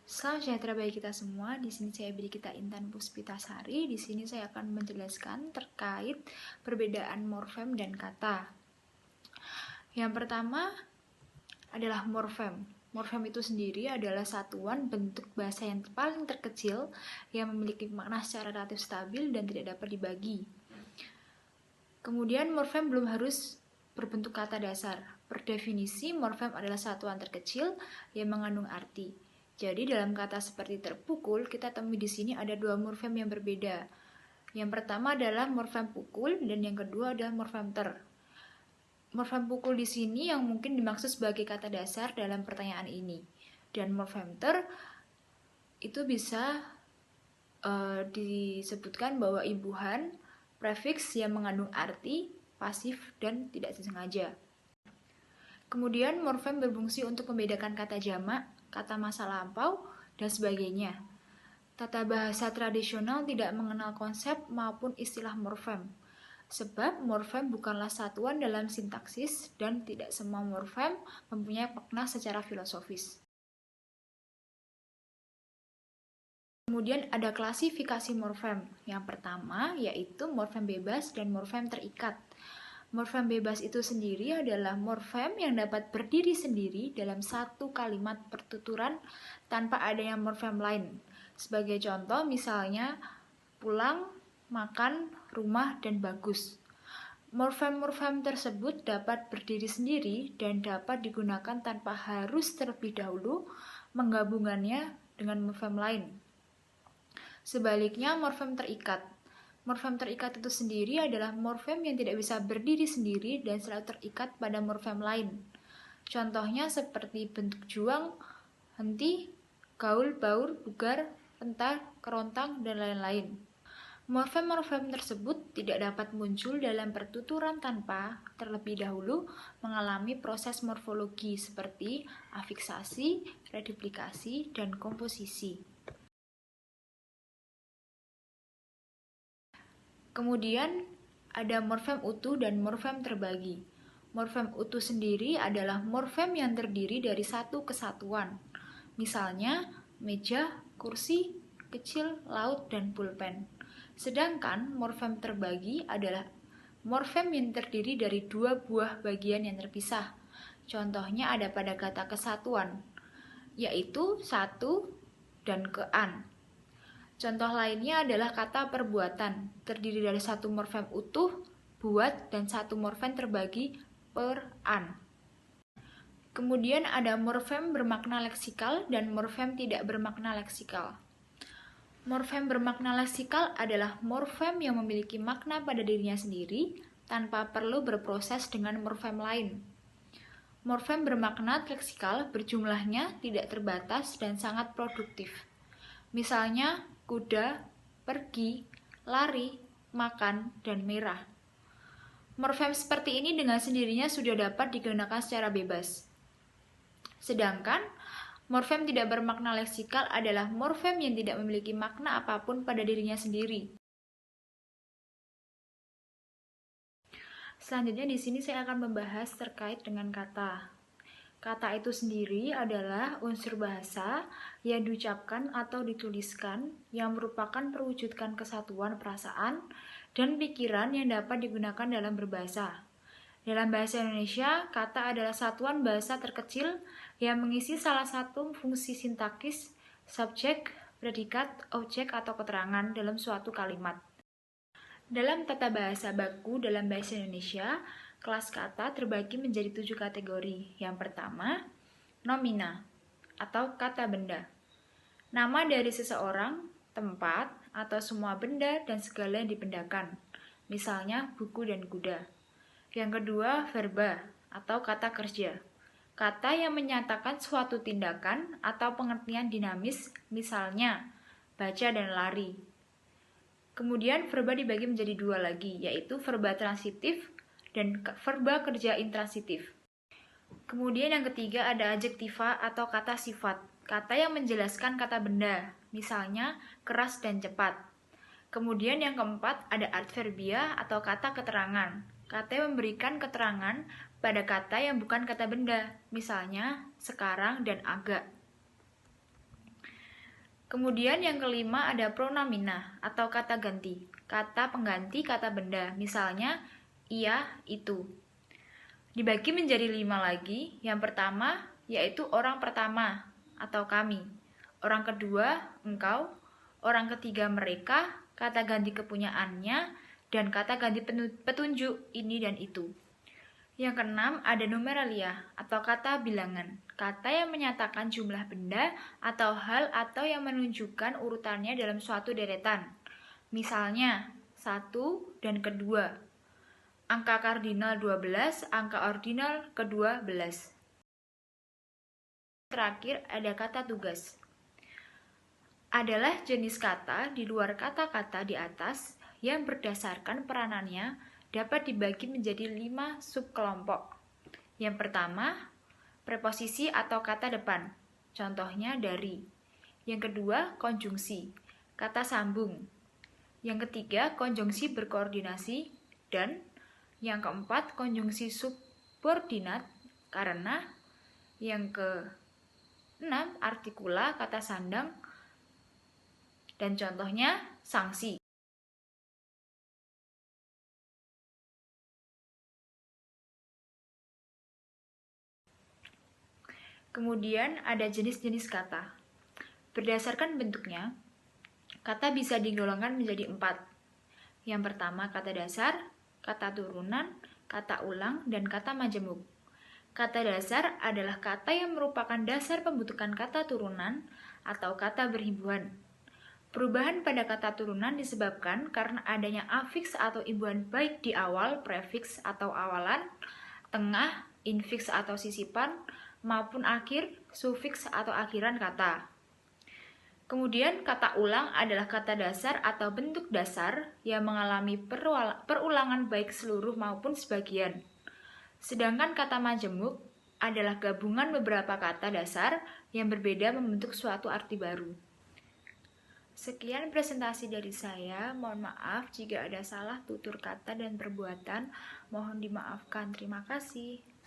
Salam sejahtera bagi kita semua. Di sini saya Brigita Intan Puspitasari. Di sini saya akan menjelaskan terkait perbedaan morfem dan kata. Yang pertama adalah morfem. Morfem itu sendiri adalah satuan bentuk bahasa yang paling terkecil yang memiliki makna secara relatif stabil dan tidak dapat dibagi. Kemudian morfem belum harus berbentuk kata dasar. Per definisi, morfem adalah satuan terkecil yang mengandung arti. Jadi dalam kata seperti terpukul, kita temui di sini ada dua morfem yang berbeda. Yang pertama adalah morfem pukul dan yang kedua adalah morfem ter. Morfem pukul di sini yang mungkin dimaksud sebagai kata dasar dalam pertanyaan ini. Dan morfem ter itu bisa disebutkan bahwa imbuhan prefiks yang mengandung arti pasif dan tidak disengaja. Kemudian morfem berfungsi untuk membedakan kata jamak, kata masa lampau, dan sebagainya. Tata bahasa tradisional tidak mengenal konsep maupun istilah morfem, sebab morfem bukanlah satuan dalam sintaksis dan tidak semua morfem mempunyai makna secara filosofis. Kemudian ada klasifikasi morfem. Yang pertama yaitu morfem bebas dan morfem terikat. Morfem bebas itu sendiri adalah morfem yang dapat berdiri sendiri dalam satu kalimat pertuturan tanpa adanya morfem lain. Sebagai contoh misalnya pulang, makan, rumah, dan bagus. Morfem-morfem tersebut dapat berdiri sendiri dan dapat digunakan tanpa harus terlebih dahulu menggabungannya dengan morfem lain. Sebaliknya morfem terikat. Morfem terikat itu sendiri adalah morfem yang tidak bisa berdiri sendiri dan selalu terikat pada morfem lain. Contohnya seperti bentuk juang, henti, gaul, baur, bugar, pentar, kerontang, dan lain-lain. Morfem-morfem tersebut tidak dapat muncul dalam pertuturan tanpa terlebih dahulu mengalami proses morfologi seperti afiksasi, reduplikasi, dan komposisi. Kemudian ada morfem utuh dan morfem terbagi. Morfem utuh sendiri adalah morfem yang terdiri dari satu kesatuan. Misalnya meja, kursi, kecil, laut, dan pulpen. Sedangkan morfem terbagi adalah morfem yang terdiri dari dua buah bagian yang terpisah. Contohnya ada pada kata kesatuan, yaitu satu dan kean. Contoh lainnya adalah kata perbuatan, terdiri dari satu morfem utuh, buat, dan satu morfem terbagi, per-an. Kemudian ada morfem bermakna leksikal dan morfem tidak bermakna leksikal. Morfem bermakna leksikal adalah morfem yang memiliki makna pada dirinya sendiri tanpa perlu berproses dengan morfem lain. Morfem bermakna leksikal berjumlahnya tidak terbatas dan sangat produktif. Misalnya kuda, pergi, lari, makan, dan merah. Morfem seperti ini dengan sendirinya sudah dapat digunakan secara bebas. Sedangkan morfem tidak bermakna leksikal adalah morfem yang tidak memiliki makna apapun pada dirinya sendiri. Selanjutnya di sini saya akan membahas terkait dengan kata. Kata itu sendiri adalah unsur bahasa yang diucapkan atau dituliskan yang merupakan perwujudan kesatuan perasaan dan pikiran yang dapat digunakan dalam berbahasa. Dalam bahasa Indonesia, kata adalah satuan bahasa terkecil yang mengisi salah satu fungsi sintaksis, subjek, predikat, objek, atau keterangan dalam suatu kalimat. Dalam tata bahasa baku dalam bahasa Indonesia, kelas kata terbagi menjadi 7 kategori. Yang pertama, nomina atau kata benda. Nama dari seseorang, tempat, atau semua benda dan segala yang dibendakan. Misalnya buku dan kuda. Yang kedua, verba atau kata kerja. Kata yang menyatakan suatu tindakan atau pengertian dinamis, misalnya baca dan lari. Kemudian verba dibagi menjadi dua lagi, yaitu verba transitif dan verba kerja intransitif. Kemudian yang ketiga ada adjektiva atau kata sifat, kata yang menjelaskan kata benda, misalnya keras dan cepat. Kemudian yang keempat ada adverbia atau kata keterangan, kata yang memberikan keterangan pada kata yang bukan kata benda, misalnya sekarang dan agak. Kemudian yang kelima ada pronomina atau kata ganti. Kata pengganti kata benda, misalnya ia, itu. Dibagi menjadi 5 lagi. Yang pertama yaitu orang pertama atau kami. Orang kedua engkau. Orang ketiga mereka, kata ganti kepunyaannya, dan kata ganti petunjuk ini dan itu. Yang keenam ada numeralia atau kata bilangan. Kata yang menyatakan jumlah benda atau hal atau yang menunjukkan urutannya dalam suatu deretan. Misalnya, 1 dan kedua. Angka kardinal 12, angka ordinal ke-12. Terakhir ada kata tugas. Adalah jenis kata di luar kata-kata di atas yang berdasarkan peranannya dapat dibagi menjadi 5 subkelompok. Yang pertama, preposisi atau kata depan. Contohnya dari. Yang kedua, konjungsi, kata sambung. Yang ketiga, konjungsi berkoordinasi. Dan yang keempat, konjungsi subordinat. Karena yang keenam, artikula, kata sandang. Dan contohnya, sanksi. Kemudian ada jenis-jenis kata. Berdasarkan bentuknya, kata bisa digolongkan menjadi 4. Yang pertama kata dasar, kata turunan, kata ulang, dan kata majemuk. Kata dasar adalah kata yang merupakan dasar pembentukan kata turunan atau kata berhimpunan. Perubahan pada kata turunan disebabkan karena adanya afiks atau imbuhan baik di awal, prefiks atau awalan, tengah, infiks atau sisipan, maupun akhir, sufiks atau akhiran kata. Kemudian kata ulang adalah kata dasar atau bentuk dasar yang mengalami perulangan baik seluruh maupun sebagian. Sedangkan kata majemuk adalah gabungan beberapa kata dasar yang berbeda membentuk suatu arti baru. Sekian presentasi dari saya. Mohon maaf jika ada salah tutur kata dan perbuatan. Mohon dimaafkan. Terima kasih.